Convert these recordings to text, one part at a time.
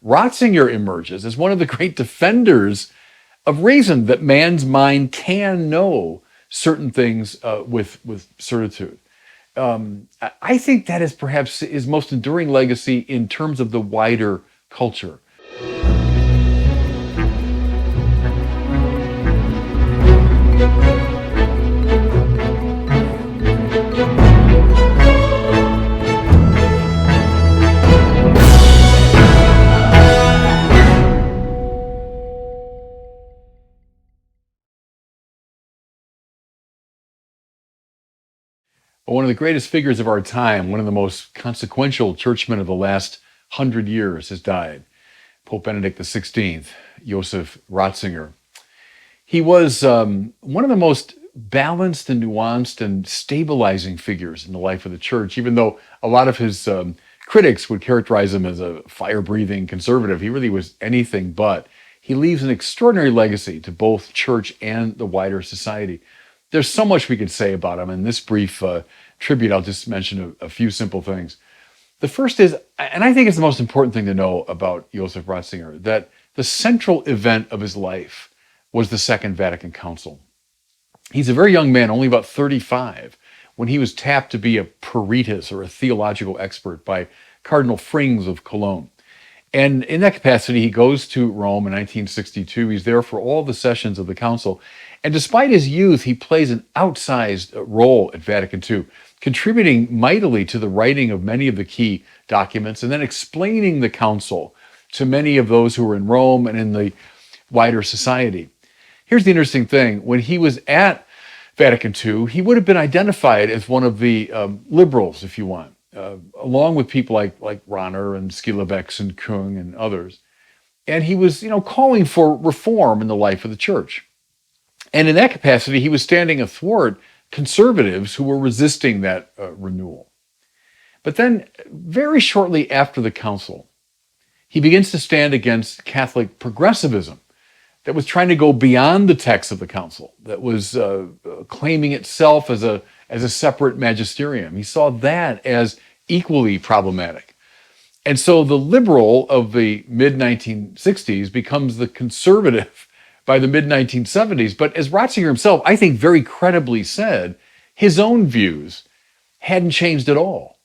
Ratzinger emerges as one of the great defenders of reason, that man's mind can know certain things with certitude. I think that is perhaps his most enduring legacy in terms of the wider culture. One of the greatest figures of our time, one of the most consequential churchmen of the last 100 years, has died. Pope Benedict XVI, Joseph Ratzinger. He was one of the most balanced and nuanced and stabilizing figures in the life of the church, even though a lot of his critics would characterize him as a fire-breathing conservative. He really was anything but. He leaves an extraordinary legacy to both church and the wider society. There's so much we could say about him. In this brief tribute, I'll just mention a few simple things. The first is, and I think it's the most important thing to know about Joseph Ratzinger, that the central event of his life was the Second Vatican Council. He's a very young man, only about 35, when he was tapped to be a peritus, or a theological expert, by Cardinal Frings of Cologne. And in that capacity, he goes to Rome in 1962. He's there for all the sessions of the council. And despite his youth, he plays an outsized role at Vatican II, contributing mightily to the writing of many of the key documents, and then explaining the council to many of those who were in Rome and in the wider society. Here's the interesting thing. When he was at Vatican II, he would have been identified as one of the liberals, if you want, along with people like Rahner and Skilebex and Kung and others. And he was, calling for reform in the life of the church. And in that capacity, he was standing athwart conservatives who were resisting that renewal. But then, very shortly after the council, he begins to stand against Catholic progressivism that was trying to go beyond the text of the council, that was claiming itself as a separate magisterium. He saw that as equally problematic. And so the liberal of the mid-1960s becomes the conservative by the mid-1970s. But as Ratzinger himself, I think, very credibly said, his own views hadn't changed at all.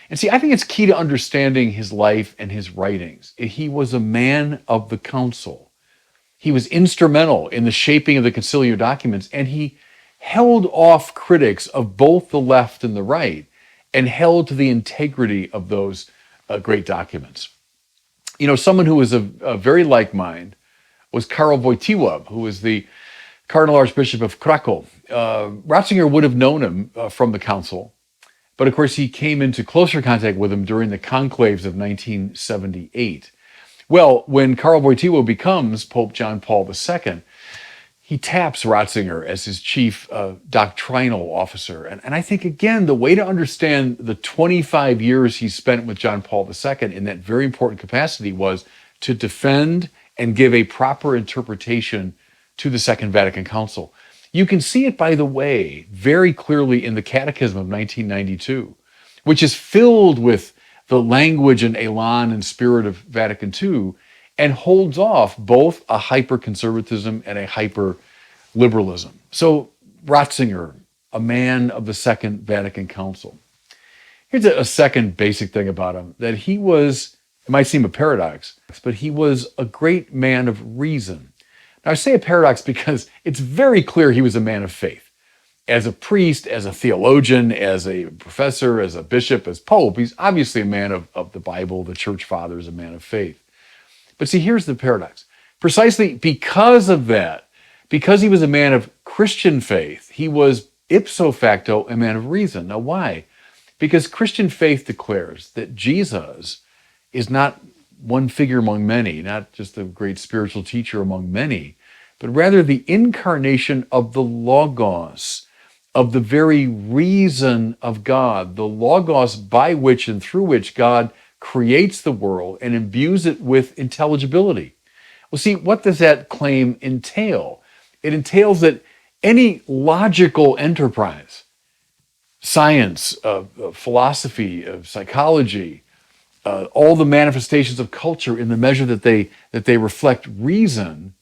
And see, I think it's key to understanding his life and his writings. He was a man of the council. He was instrumental in the shaping of the conciliar documents, and he held off critics of both the left and the right, and held to the integrity of those great documents. Someone who was a very like mind was Karol Wojtyła, who was the Cardinal Archbishop of Krakow. Ratzinger would have known him from the council, but of course he came into closer contact with him during the conclaves of 1978. Well, when Karol Wojtyła becomes Pope John Paul II, he taps Ratzinger as his chief doctrinal officer. And I think, again, the way to understand the 25 years he spent with John Paul II in that very important capacity was to defend and give a proper interpretation to the Second Vatican Council. You can see it, by the way, very clearly in the Catechism of 1992, which is filled with the language and elan and spirit of Vatican II, and holds off both a hyper-conservatism and a hyper-liberalism. So Ratzinger, a man of the Second Vatican Council. Here's a second basic thing about him, that he was, it might seem a paradox, but he was a great man of reason. Now, I say a paradox because it's very clear he was a man of faith. As a priest, as a theologian, as a professor, as a bishop, as pope, he's obviously a man of the Bible, the church fathers, a man of faith. But see, here's the paradox. Precisely because of that, because he was a man of Christian faith, he was ipso facto a man of reason. Now, why? Because Christian faith declares that Jesus is not one figure among many, not just a great spiritual teacher among many, but rather the incarnation of the Logos, of the very reason of God, the Logos by which and through which God creates the world and imbues it with intelligibility. Well, see, what does that claim entail? It entails that any logical enterprise, science, philosophy, psychology, all the manifestations of culture in the measure that they reflect reason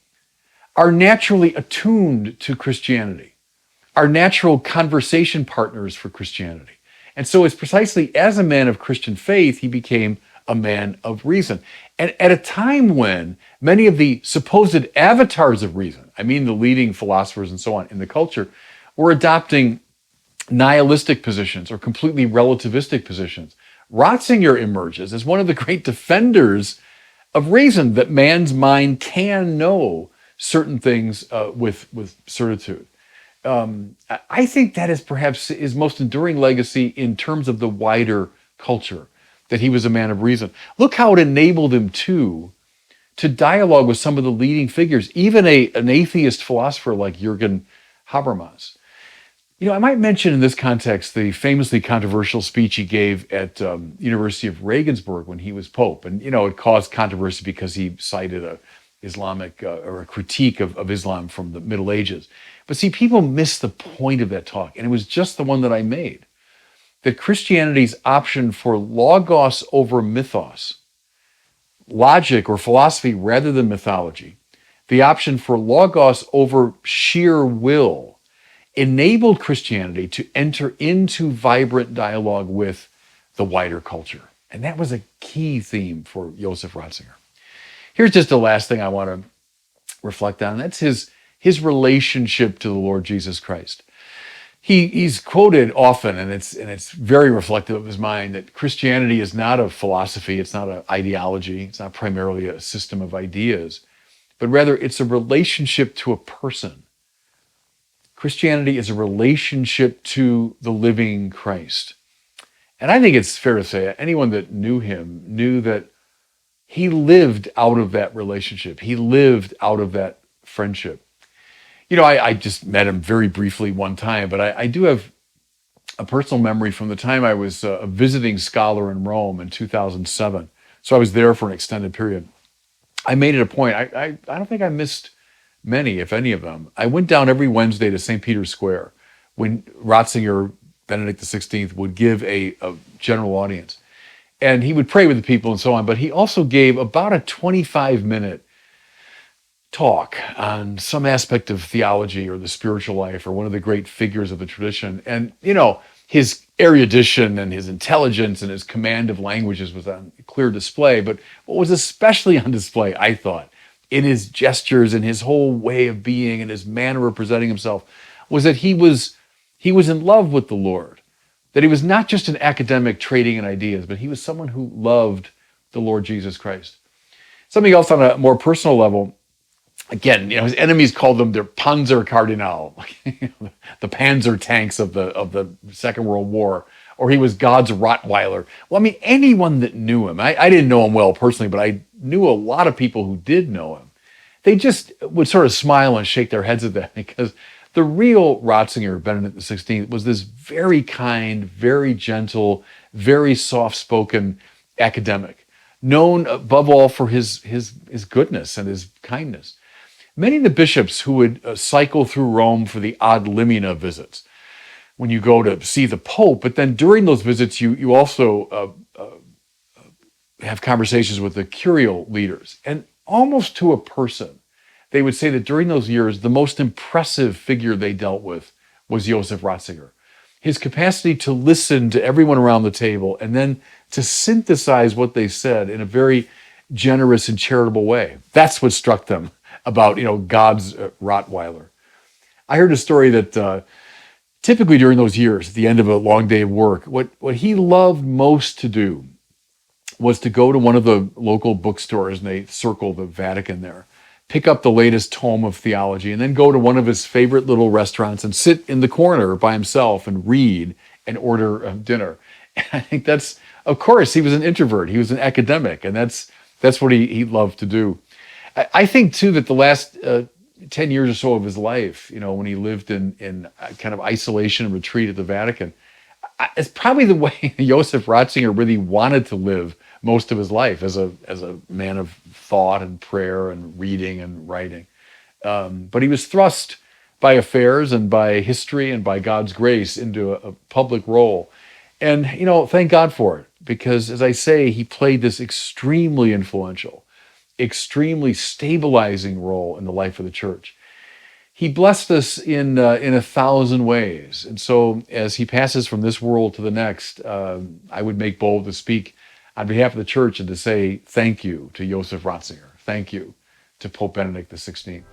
are naturally attuned to Christianity, are natural conversation partners for Christianity. And so it's precisely as a man of Christian faith, he became a man of reason. And at a time when many of the supposed avatars of reason, I mean the leading philosophers and so on in the culture, were adopting nihilistic positions or completely relativistic positions, Ratzinger emerges as one of the great defenders of reason, that man's mind can know certain things with certitude. I think that is perhaps his most enduring legacy in terms of the wider culture, that he was a man of reason. Look how it enabled him to dialogue with some of the leading figures, even an atheist philosopher like Jürgen Habermas. I might mention in this context the famously controversial speech he gave at University of Regensburg when he was Pope. And, it caused controversy because he cited a Islamic or a critique of Islam from the Middle Ages. But see, people miss the point of that talk. And it was just the one that I made, that Christianity's option for logos over mythos, logic or philosophy rather than mythology, the option for logos over sheer will, enabled Christianity to enter into vibrant dialogue with the wider culture. And that was a key theme for Joseph Ratzinger. Here's just the last thing I want to reflect on. That's his relationship to the Lord Jesus Christ. He's quoted often, and it's very reflective of his mind, that Christianity is not a philosophy, it's not an ideology, it's not primarily a system of ideas, but rather it's a relationship to a person. Christianity is a relationship to the living Christ. And I think it's fair to say anyone that knew him knew that he lived out of that relationship. He lived out of that friendship. I just met him very briefly one time, but I do have a personal memory from the time I was a visiting scholar in Rome in 2007. So I was there for an extended period. I made it a point. I don't think I missed many, if any of them. I went down every Wednesday to St. Peter's Square when Ratzinger, Benedict XVI, would give a general audience. And he would pray with the people and so on, but he also gave about a 25-minute talk on some aspect of theology or the spiritual life or one of the great figures of the tradition. And, his erudition and his intelligence and his command of languages was on clear display. But what was especially on display, I thought, in his gestures and his whole way of being and his manner of presenting himself, was that he was in love with the Lord. That he was not just an academic trading in ideas, but he was someone who loved the Lord Jesus Christ. Something else on a more personal level, again, his enemies called them their Panzer Cardinal, the Panzer tanks of the Second World War, or he was God's Rottweiler. Well, anyone that knew him, I didn't know him well personally, but I knew a lot of people who did know him. They just would sort of smile and shake their heads at that, because the real Ratzinger, Benedict XVI, was this very kind, very gentle, very soft-spoken academic, known above all for his goodness and his kindness. Many of the bishops who would cycle through Rome for the ad limina visits, when you go to see the Pope, but then during those visits, you also have conversations with the curial leaders. And almost to a person, they would say that during those years, the most impressive figure they dealt with was Joseph Ratzinger. His capacity to listen to everyone around the table and then to synthesize what they said in a very generous and charitable way. That's what struck them about, God's Rottweiler. I heard a story that typically during those years, at the end of a long day of work, what he loved most to do was to go to one of the local bookstores, and they circle the Vatican there, pick up the latest tome of theology, and then go to one of his favorite little restaurants and sit in the corner by himself and read and order dinner. And I think that's, of course, he was an introvert. He was an academic, and that's what he loved to do. I think, too, that the last 10 years or so of his life, when he lived in kind of isolation and retreat at the Vatican, it's probably the way Joseph Ratzinger really wanted to live most of his life, as a man of thought and prayer and reading and writing. But he was thrust by affairs and by history and by God's grace into a public role. And, thank God for it, because, as I say, he played this extremely influential, extremely stabilizing role in the life of the church. He blessed us in 1,000 ways. And so as he passes from this world to the next, I would make bold to speak on behalf of the church and to say thank you to Joseph Ratzinger. Thank you to Pope Benedict XVI.